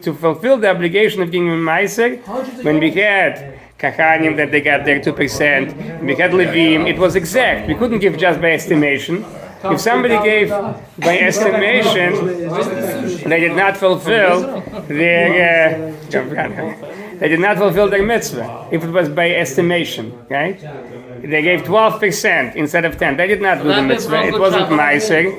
to fulfill the obligation of giving Meiser, when we had Kachanim that they got their 2%, we had Levim, it was exact. We couldn't give just by estimation. If somebody gave by estimation, they did not fulfill their they did not fulfill their mitzvah. If it was by estimation, right? They gave 12% instead of 10. They did not do the mitzvah. It wasn't Meiser,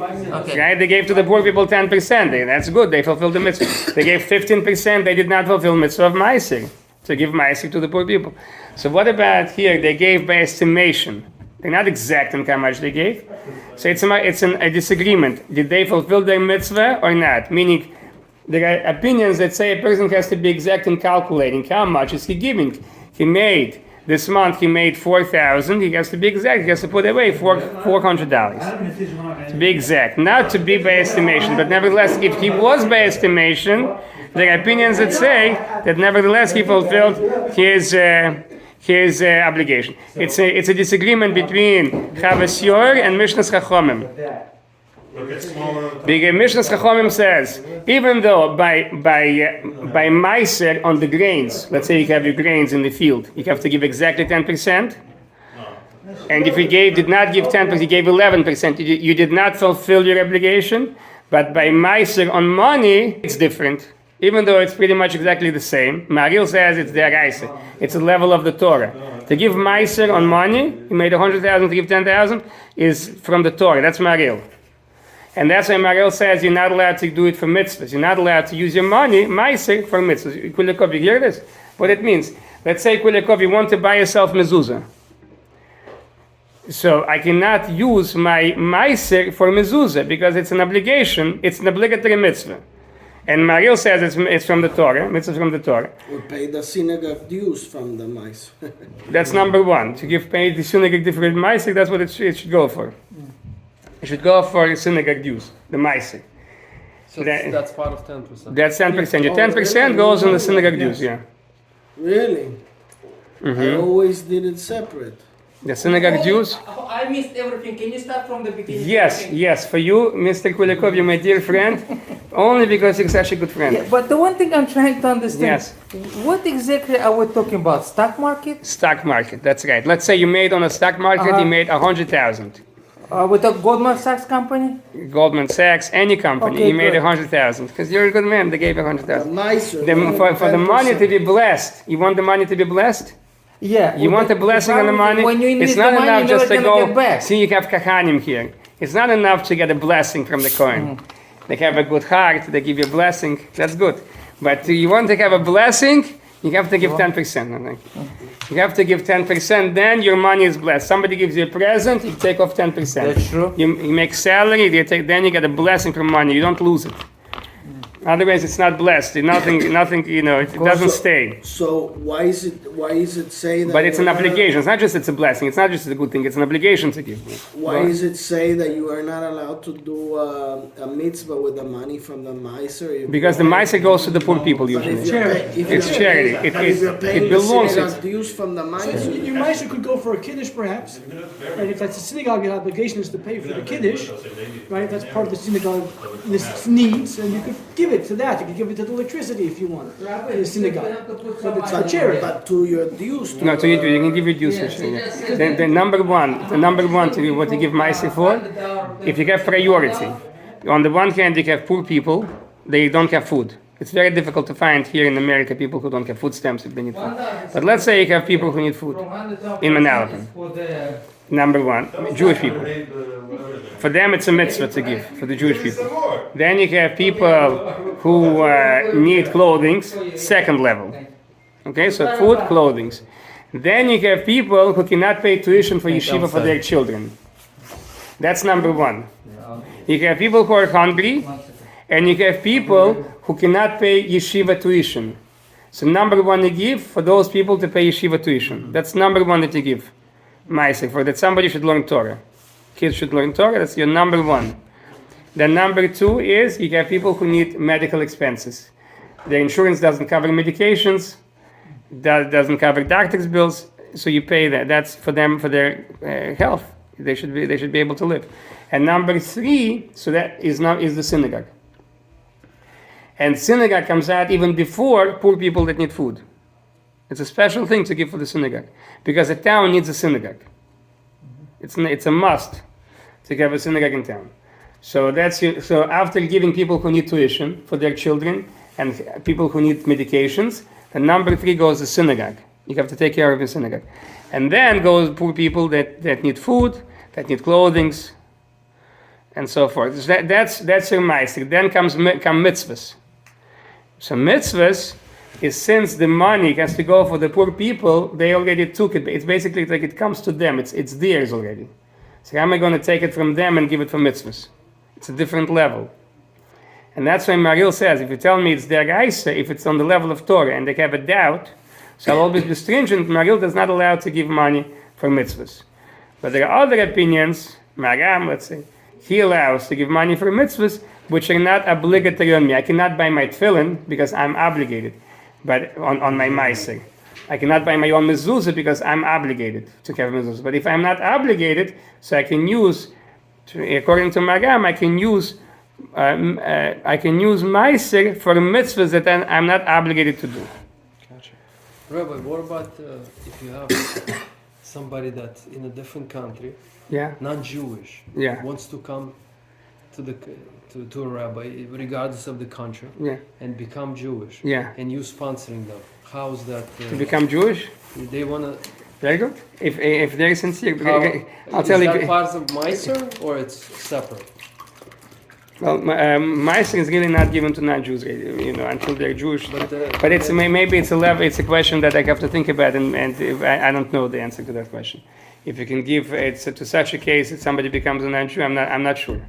right? They gave to the poor people 10%. That's good. They fulfilled the mitzvah. They gave 15%. They did not fulfill mitzvah of Meiser, to give Meiser to the poor people. So what about here? They gave by estimation. They're not exact in how much they gave. So it's a disagreement. Did they fulfill their mitzvah or not? Meaning, there are opinions that say a person has to be exact in calculating how much is he giving. He made this month. He made $4,000. He has to be exact. He has to put away $400 to be exact, not to be by estimation. But nevertheless, if he was by estimation, there are opinions that say that nevertheless he fulfilled his obligation. It's a disagreement between Chavas Yor and Mishnah's Chachomim. Because Mishnah's Chachomim says, even though by Meiser on the grains, let's say you have your grains in the field, you have to give exactly 10%. And if you did not give 10%, you gave 11%, you did not fulfill your obligation. But by Meiser on money, it's different. Even though it's pretty much exactly the same, Maril says it's the Araisa. It's a level of the Torah. To give Meiser on money, you made 100,000 to give 10,000, is from the Torah. That's Maril. And that's why Maril says you're not allowed to do it for mitzvahs. You're not allowed to use your money, Meiser, for mitzvahs. Kulikov, you hear this? What it means? Let's say, Kulikov, you want to buy yourself mezuzah. So I cannot use my Meiser for mezuzah because it's an obligation. It's an obligatory mitzvah. And Maril says it's from the Torah. Mitzvah from the Torah. Or pay the synagogue dues from the mice. That's number one. To pay the synagogue different mice, that's what it should go for. It should go for synagogue dues, the mice. So that's part of 10%. That's 10%. Your 10% goes on the synagogue dues, yeah. Really? I always did it separate. The synagogue dues? I missed everything. Can you start from the beginning? Yes. For you, Mr. Kulikov, you're my dear friend, only because you're such a good friend. Yeah, but the one thing I'm trying to understand, Yes. What exactly are we talking about? Stock market? Stock market, that's right. Let's say you made on a stock market, you made 100,000. With a Goldman Sachs company? Goldman Sachs, any company, Okay, you made good. 100,000. Because you're a good man, they gave you The 100,000. mice are For the money to be blessed, you want the money to be blessed? Yeah. You want a blessing on the money? When you need It's the not money, enough you're just to never gonna go. get back. See, you have kachanim here. It's not enough to get a blessing from the coin. They have a good heart. They give you a blessing. That's good. But you want to have a blessing, you have to give 10%. I think. You have to give 10%. Then your money is blessed. Somebody gives you a present, you take off 10%. That's true. You make salary. Then you get a blessing from money. You don't lose it. Otherwise, it's not blessed. Nothing. It doesn't stay. So why is it say that? But it's an obligation. It's not just it's a blessing. It's not just a good thing. It's an obligation to give. Why is it say that you are not allowed to do a mitzvah with the money from the miser? Because the miser goes to the poor people But usually. if It's charity. it belongs. dues from the miser. Your miser could go for a kiddush, perhaps. Right? If that's a synagogue, your obligation is to pay for the kiddush. Right? That's part of the synagogue needs, and you could give it to that. You could give it to the electricity if you want. To the synagogue. But it's for charity. But to your dues. No, to you can give it usage. The number one to what you give miser for, if you have priority. On the one hand, you have poor people; they don't have food. It's very difficult to find here in America people who don't have food stamps if they need food. But let's say you have people who need food in Manalapan. Number one, Jewish people. For them, it's a mitzvah to give, for the Jewish people. Then you have people who need clothing, second level. Okay, so food, clothing. Then you have people who cannot pay tuition for yeshiva for their children. That's number one. You have people who are hungry, and you have people who cannot pay yeshiva tuition. So number one, you give for those people to pay yeshiva tuition. That's number one that you give. Ma'aseh, for that somebody should learn Torah. Kids should learn Torah, that's your number one. Then number two is you have people who need medical expenses. Their insurance doesn't cover medications, doesn't cover doctor's bills, so you pay that. That's for them, for their health. They should be able to live. And number three, so that is the synagogue. And synagogue comes out even before poor people that need food. It's a special thing to give for the synagogue because a town needs a synagogue. It's a must to have a synagogue in town. So after giving people who need tuition for their children and people who need medications, the number 3 goes the synagogue. You have to take care of the synagogue. And then goes poor people that need food, that need clothing, and so forth. So that's your meister. Then come mitzvahs. So mitzvahs is since the money has to go for the poor people, they already took it. It's basically like it comes to them. It's theirs already. So how am I going to take it from them and give it for mitzvahs? It's a different level. And that's why Maril says, if you tell me it's their guys, if it's on the level of Torah and they have a doubt, so I'll always be stringent. Maril does not allow to give money for mitzvahs. But there are other opinions, Maram, let's say, he allows to give money for mitzvahs, which are not obligatory on me. I cannot buy my tefillin because I'm obligated, but on my meiser. I cannot buy my own mezuzah because I'm obligated to have mezuzah. But if I'm not obligated, so I can use, according to Maram, I can use meiser for mitzvahs that I'm not obligated to do. Gotcha. Rabbi, what about if you have somebody that's in a different country, non-Jewish, wants to come to a rabbi, regardless of the country, and become Jewish, and you sponsoring them? How's that? To become Jewish? They want to. Very good. If they're sincere, I'll tell you. Is that part of Meiser or it's separate? Well, Meiser is really not given to non-Jews, until they're Jewish. But it's maybe it's a level. It's a question that I have to think about, and I don't know the answer to that question. If you can give it to such a case that somebody becomes a non-Jew, I'm not sure.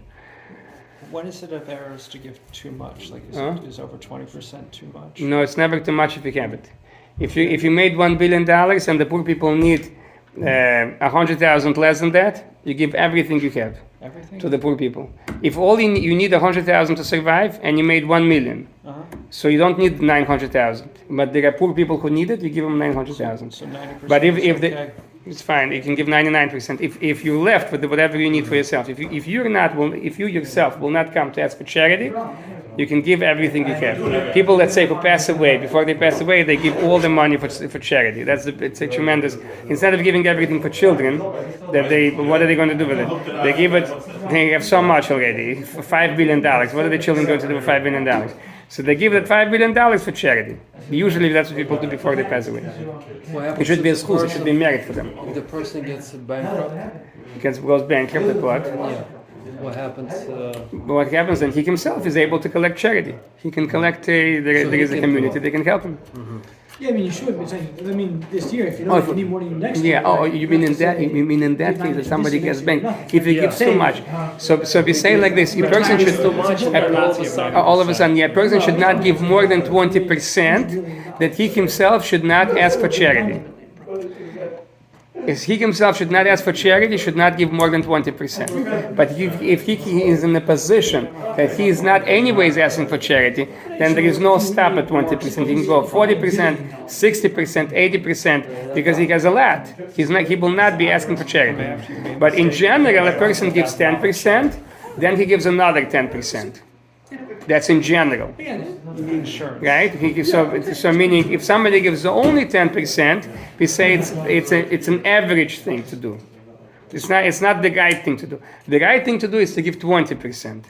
When is it of errors to give too much? Like is over 20% too much? No, it's never too much if you have it. If you made $1 billion and the poor people need 100,000 less than that, you give everything you have to the poor people. If all you need 100,000 to survive and you made 1 million, so you don't need 900,000. But there are poor people who need it, you give them 900,000. So 90%. But it's fine. You can give 99%. If you're left with whatever you need for yourself, if you yourself will not come to ask for charity, you can give everything you have. People that say who pass away, before they pass away, they give all the money for charity. It's a tremendous. Instead of giving everything for children, what are they going to do with it? They give it. They have so much already. For $5 billion. What are the children going to do with $5 billion? So they give that $5 billion for charity. Usually that's what people do before they pass away. It should be a school. It should be merit for them. If the person gets bankrupt, goes bankrupt, what? What happens? What happens then? He himself is able to collect charity. He can collect. There is a community. They can help him. Mm-hmm. Yeah, I mean, you should. But I mean, this year, if you don't, if you need more than next year. Yeah. Oh, you mean in that? You mean in that case that somebody gets bankrupt? If he gives too much, so we say like this: a person should all of a sudden, a person should not give more than 20%. That he himself should not ask for charity. If he himself should not ask for charity, should not give more than 20%. But if he is in a position that he is not anyways asking for charity, then there is no stop at 20%. He can go 40%, 60%, 80%, because he has a lot. He will not be asking for charity. But in general, a person gives 10%, then he gives another 10%. That's in general. Right? So meaning if somebody gives only 10%, we say it's an average thing to do. It's not the right thing to do. The right thing to do is to give 20%.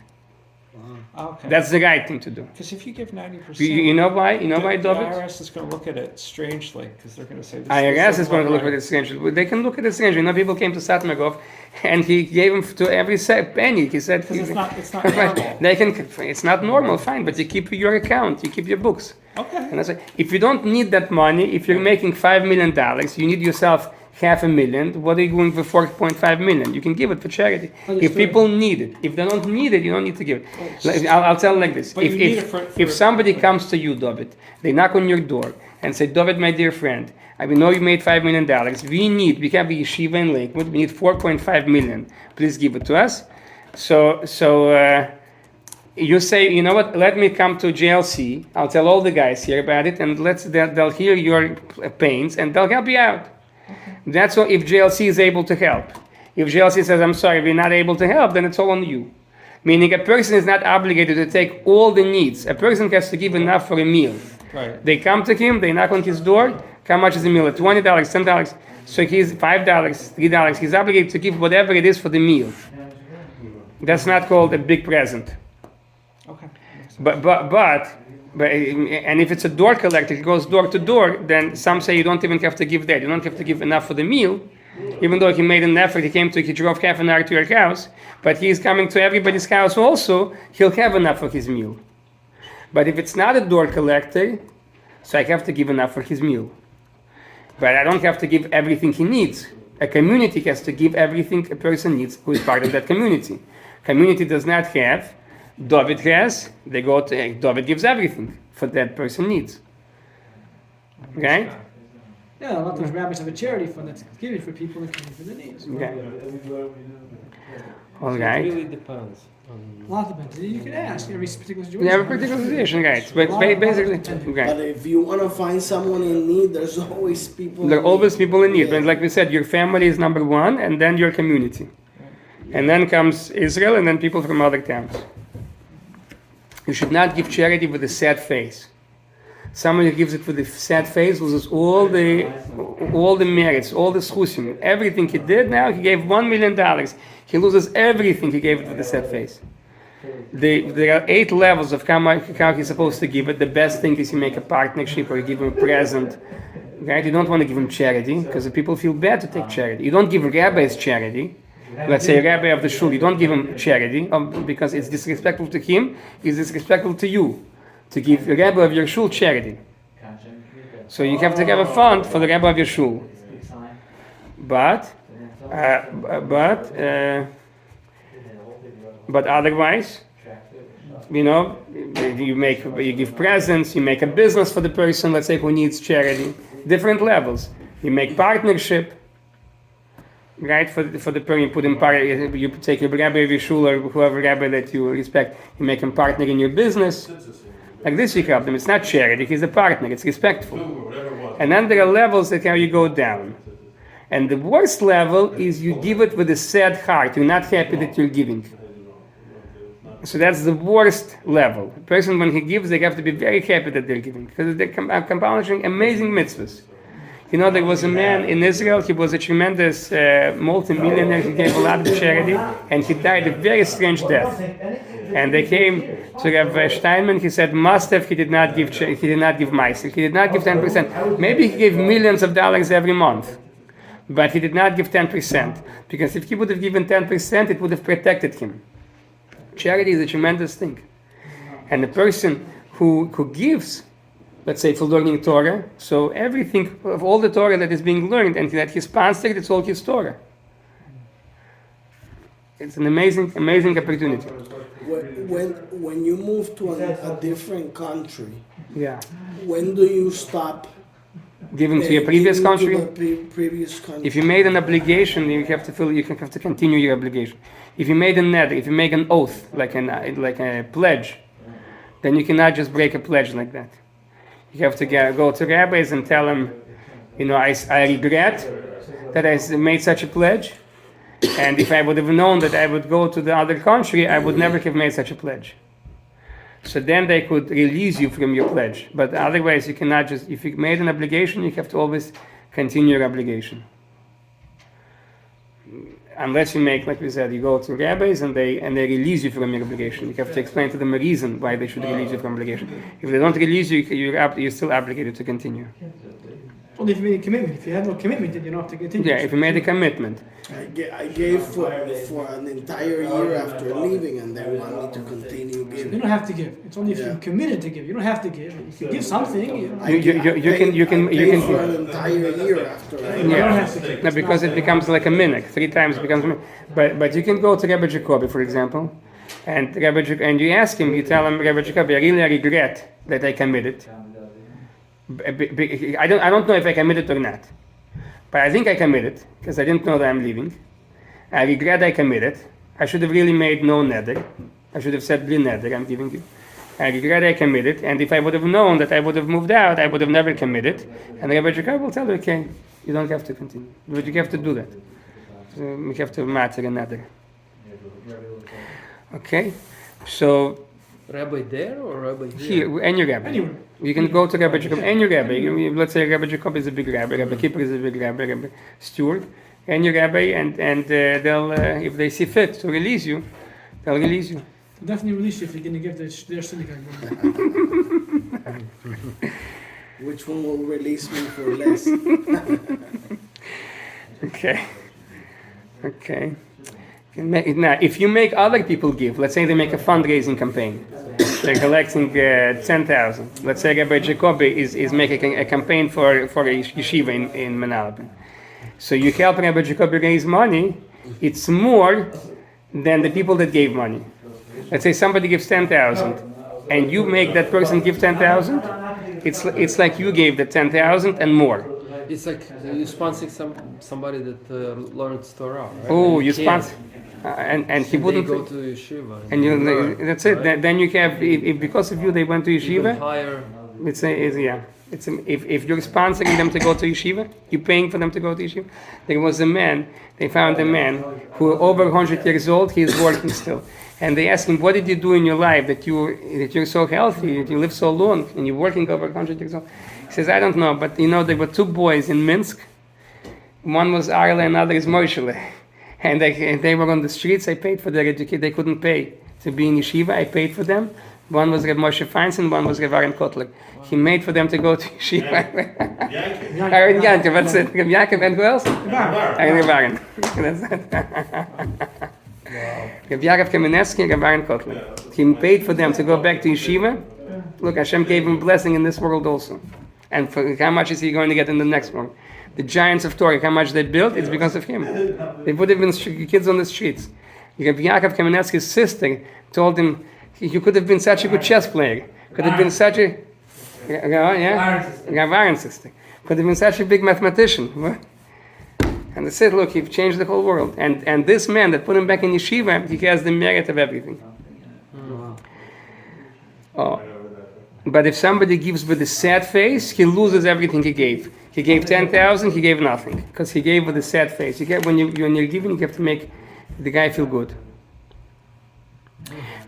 Okay. That's the right thing to do. Because if you give 90%, you know why? You know why, the David? IRS is going to look at it strangely because they're going to say this. IRS is going to look at it strangely. They can look at it strangely. People came to Satmarov, and he gave him to every penny. He said, "It's not normal." It's not normal, fine, but you keep your account, you keep your books. Okay. And I say, if you don't need that money, if you're making $5 million, you need yourself $500,000. What are you doing for $4.5 million? You can give it for charity. If people need it, if they don't need it, you don't need to give it. I'll tell like this: if somebody comes to you, David, they knock on your door and say, David, my dear friend, I know you made $5 million. We have a yeshiva in Lakewood. We need $4.5 million. Please give it to us. So you say, you know what? Let me come to JLC. I'll tell all the guys here about it, and they'll hear your pains and they'll help you out. That's what if JLC is able to help. If JLC says, I'm sorry, we're not able to help, then it's all on you. Meaning a person is not obligated to take all the needs. A person has to give enough for a meal. Right. They come to him, they knock on his door. How much is the meal? $20, $10. So he's $5, $3. He's obligated to give whatever it is for the meal. That's not called a big present. Okay. But and if it's a door collector, he goes door to door, then some say you don't even have to give that. You don't have to give enough for the meal. Even though he made an effort, he drove half an hour to your house, but he's coming to everybody's house also, he'll have enough for his meal. But if it's not a door collector, so I have to give enough for his meal. But I don't have to give everything he needs. A community has to give everything a person needs who is part of that community. Community does not have, David has, David gives everything for that person needs. Right? Yeah, a lot of those rabbis have a charity fund that's given for people that come for their needs. Okay. All It right. really depends. A lot depends. You can ask every particular situation. Yeah, a particular situation, right? But basically, okay. But if you want to find someone in need, there's always people. There are always people in need. Yeah. But like we said, your family is number one, and then your community. And then comes Israel, and then people from other towns. You should not give charity with a sad face. Someone who gives it with a sad face loses all the merits, all the schusim, everything he did. Now he gave $1 million. He loses everything he gave it with a sad face. There are 8 levels of how he's supposed to give it. The best thing is you make a partnership or you give him a present. Right? You don't want to give him charity because the people feel bad to take charity. You don't give rabbis charity. Let's say a rabbi of the shul, you don't give him charity because it's disrespectful to him. It's disrespectful to you to give a rabbi of your shul charity. So you have to have a fund for the rabbi of your shul. But otherwise, you give presents, you make a business for the person, let's say, who needs charity. Different levels. You make partnership, right? For the person, you take a rabbi of your shul or whoever rabbi that you respect, you make him partner in your business. Like this you help them. It's not charity, he's a partner, it's respectful. And then there are levels that how you go down. And the worst level is you give it with a sad heart. You're not happy that you're giving. So that's the worst level. The person, when he gives, they have to be very happy that they're giving because they're accomplishing amazing mitzvahs. There was a man in Israel, he was a tremendous multi-millionaire, he gave a lot of charity, and he died a very strange death. And they came to Rav Steinman, he said, he did not give meiser, he did not give 10%. Maybe he gave millions of dollars every month, but he did not give 10%, because if he would have given 10%, it would have protected him. Charity is a tremendous thing. And the person who gives, let's say for learning Torah, so everything of all the Torah that is being learned and that he sponsored, it's all his Torah. It's an amazing, amazing opportunity. When you move to a different country, Yeah. when do you stop Giving to your previous country? Previous country? If you made an obligation, you have to continue your obligation. If you made a neder, if you make an oath, like a pledge, then you cannot just break a pledge like that. You have to go to rabbis and tell them, I regret that I made such a pledge, and if I would have known that I would go to the other country, I would never have made such a pledge. So then they could release you from your pledge. But otherwise, you cannot just, if you made an obligation, you have to always continue your obligation. Unless you make, like we said, you go to rabbis and they release you from your obligation. You have to explain to them a reason why they should release you from obligation. If they don't release you, you're still obligated to continue. Only if you made a commitment. If you have no commitment, then you don't have to continue. Yeah, if you made a commitment. I gave for an entire year after leaving, and they want me to continue giving. You don't have to give. It's only if you're committed to give. You don't have to give. If you give something, You can for an entire year after. you don't have to give. No, because it becomes like a minhag. 3 times it becomes a minhag. But you can go to Rabbi Jacobi, for example, and you ask him, you tell him, Rabbi Jacobi, I really regret that I committed. I don't know if I committed or not, but I think I committed because I didn't know that I'm leaving. I regret I committed. I should have really made no neder. I should have said bli neder, I'm giving you. I regret I committed, and if I would have known that I would have moved out, I would have never committed. And Rabbi Jacob will tell you, okay, you don't have to continue, but you have to do that. So you have to matter a neder. Okay, so Rabbi there or Rabbi here, any rabbi. Anywhere. You can go to Rabbi Jacob, any rabbi. Let's say Rabbi Jacob is a big rabbi, Rabbi Kippur is a big rabbi, Rabbi Stewart, any rabbi, and they'll, if they see fit to release you, they'll release you. They'll definitely release you if you're going to give their synagogue money. Which one will release me for less? Okay. Okay. Now, if you make other people give, let's say they make a fundraising campaign, they're collecting 10,000. Let's say Rabbi Tzdoka B is making a campaign for a yeshiva in Manalapan. So you help Rabbi Tzdoka B raise money, it's more than the people that gave money. Let's say somebody gives 10,000 and you make that person give 10,000, it's like you gave the 10,000 and more. It's like you sponsoring somebody that learns Torah, right? Oh, you sponsor. And he wouldn't go to yeshiva. And you, that's it. Right? Then you have, if because of you they went to yeshiva. Higher. If you're sponsoring them to go to yeshiva, you're paying for them to go to yeshiva. There was a man. They found a man who over 100 years old. He is working still, and they asked him, "What did you do in your life that you're so healthy, that you live so long, and you're working over 100 years old?" He says, "I don't know, but there were two boys in Minsk. One was Arla, another is Moshele. And they were on the streets. I paid for their education. They couldn't pay to be in yeshiva. I paid for them. One was Reb Moshe Feinstein, one was Reb Aaron Kotler. He made for them to go to yeshiva. Aaron Yankov, that's it. Reb Yaakov and who else? Aaron Reb Aaron. That's it. Reb Yaakov Kamenetsky and Reb Aaron Kotler. He paid for them to go back to yeshiva. Look, Hashem gave him blessing in this world also. And for how much is he going to get in the next world? The giants of Torah, how much they built, it's because of him. They would have been kids on the streets. Rabbi Yaakov Kamenetsky's sister told him, you could have been such a good chess player. Could have been such a... Rabbi Aaron's sister. Could have been such a big mathematician. And they said, look, you've changed the whole world. And this man that put him back in yeshiva, he has the merit of everything. Oh. But if somebody gives with a sad face, he loses everything he gave. He gave 10,000, he gave nothing. Because he gave with a sad face. When you're giving, you have to make the guy feel good.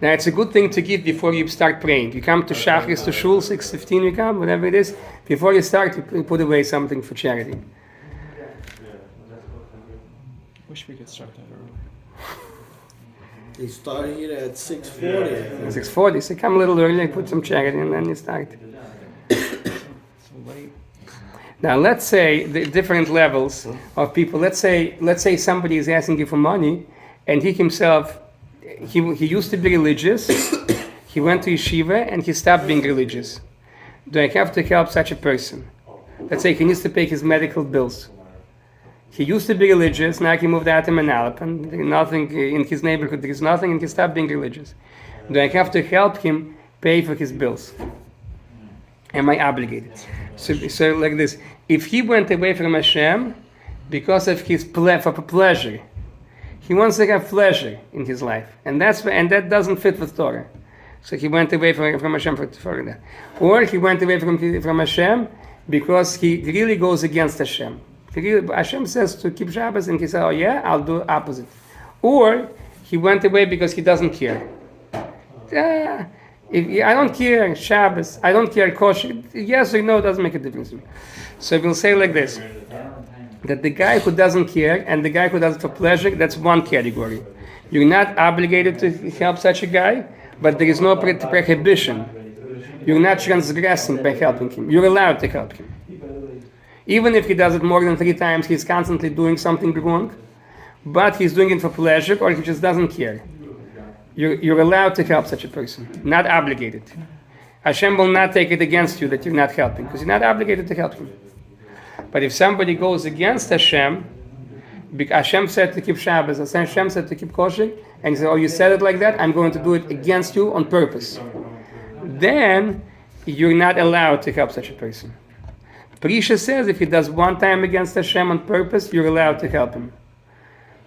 Now, it's a good thing to give before you start praying. You come to Shachris, to Shul, 6:15 you come, whatever it is. Before you start, you put away something for charity. Wish we could start that early. They start here at 6:40. 6:40, so come a little early, put some charity, and then you start. So late. Now, let's say the different levels of people. Let's say somebody is asking you for money, and he himself, he used to be religious. He went to yeshiva, and he stopped being religious. Do I have to help such a person? Let's say he needs to pay his medical bills. He used to be religious, now he moved out to Manalapan. Nothing in his neighborhood, there is nothing, and he stopped being religious. Do I have to help him pay for his bills? Am I obligated? So like this, if he went away from Hashem because of his for pleasure, he wants to have pleasure in his life, and that doesn't fit with Torah. So he went away from Hashem for that. Or he went away from Hashem because he really goes against Hashem. Hashem says to keep Shabbos, and he said, oh yeah, I'll do opposite. Or he went away because he doesn't care. I don't care Shabbos, I don't care kosher. Yes or no doesn't make a difference to me. So we'll say like this, that the guy who doesn't care and the guy who does it for pleasure, that's one category. You're not obligated to help such a guy, but there is no prohibition. You're not transgressing by helping him. You're allowed to help him. Even if he does it more than 3 times, he's constantly doing something wrong, but he's doing it for pleasure, or he just doesn't care. You're allowed to help such a person, not obligated. Hashem will not take it against you that you're not helping, because you're not obligated to help him. But if somebody goes against Hashem, Hashem said to keep Shabbos, Hashem said to keep kosher, and he said, oh, you said it like that, I'm going to do it against you on purpose. Then you're not allowed to help such a person. Prisha says if he does one time against Hashem on purpose, you're allowed to help him.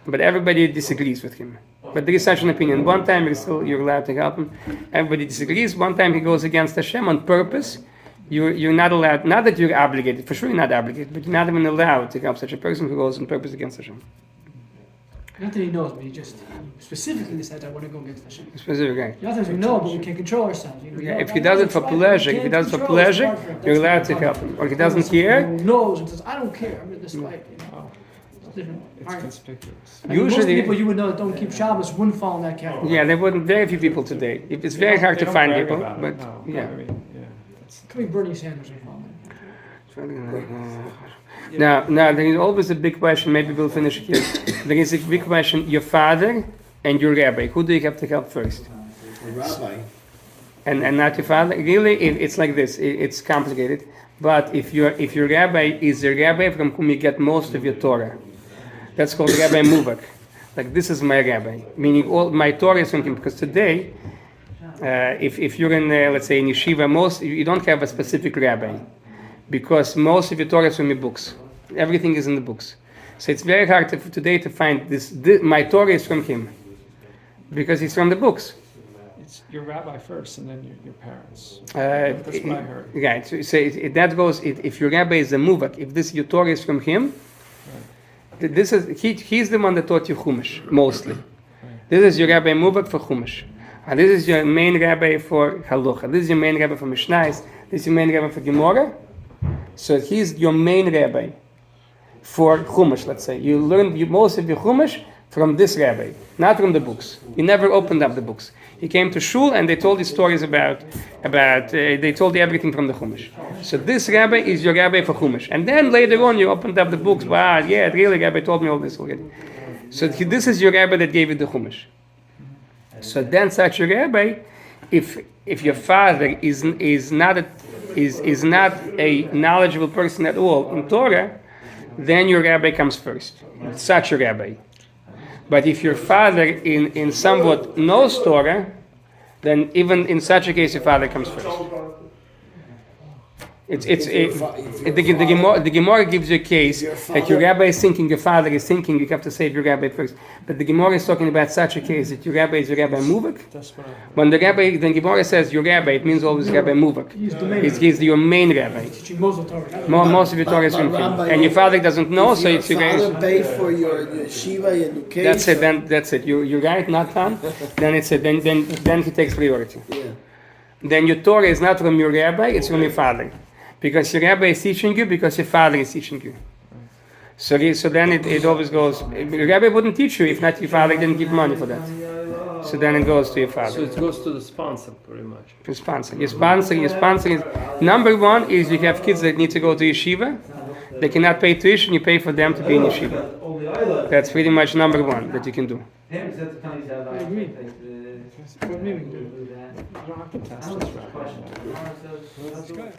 But everybody disagrees with him. But there is such an opinion. One time you're allowed to help him. Everybody disagrees. One time he goes against Hashem on purpose, you're not allowed, not that you're obligated, for sure you're not obligated, but you're not even allowed to help such a person who goes on purpose against Hashem. Not that he knows, but he just specifically decides, I want to go get fishing. Specific, right? Not that we know, but we can't control ourselves. You know, Yeah, if he does it for pleasure, you're allowed to help him. Or if he doesn't care, Who knows and says, I don't care, I'm in this fight. You know? It's different. It's Alright. conspicuous. I mean, most usually, people you would know that don't keep Shabbos wouldn't fall in that category. yeah, there wouldn't very few people today. It's very hard They to don't find brag people, about it, but no. yeah. I mean, yeah. That's, Could be Bernie Sanders would fall in. Now, there is always a big question. Maybe we'll finish here. There is a big question. Your father and your rabbi. Who do you have to help first? The rabbi. And not your father. Really, it's like this. It's complicated. But if your rabbi is the rabbi from whom you get most of your Torah, that's called Rabbi Muvak. Like, this is my rabbi, meaning all my Torah is from him. Because today, if you're in, let's say, in yeshiva, you don't have a specific rabbi, because most of your Torah is from your books. Everything is in the books. So it's very hard today to find this. My Torah is from him, because it's from the books. it's your rabbi first, and then your parents. That's what I heard. Right. So that goes. If your rabbi is a muvak, if your Torah is from him, this is he's the one that taught you Chumash mostly. This is your rabbi muvak for Chumash. And this is your main rabbi for Halacha. This is your main rabbi for Mishnais. This is your main rabbi for Gemara. So he's your main rabbi for Chumash, let's say. You learn most of your Chumash from this rabbi, not from the books. He never opened up the books. He came to shul and they told you stories about they told you everything from the Chumash. So this rabbi is your rabbi for Chumash. And then later on you opened up the books. Wow, yeah, really, rabbi told me all this already. So this is your rabbi that gave you the Chumash. So then such a rabbi, if your father is not a knowledgeable person at all in Torah, then your rabbi comes first. Such a rabbi. But if your father in somewhat knows Torah, then even in such a case your father comes first. The Gemara gives you a case that your rabbi is thinking, your father is thinking, you have to save your rabbi first. But the Gemara is talking about such a case that your rabbi is your rabbi muvak. When the Gemara says your rabbi, it means always rabbi muvak. He's your main rabbi. Most of your Torah is from him, and your father doesn't know, so it's your rabbi. Father pay for your yeshiva education. That's it. You're right, not Tom. Then it's it. Then he takes priority. Yeah. Then your Torah is not from your rabbi; it's from your father. Because your rabbi is teaching you, because your father is teaching you. So then it always goes, your rabbi wouldn't teach you if not your father didn't give money for that. So then it goes to your father. So it goes to the sponsor pretty much. Your sponsor is, number one is you have kids that need to go to yeshiva. They cannot pay tuition, you pay for them to be in yeshiva. That's pretty much number one that you can do. I agree. What maybe we can do. You don't have to test this right now.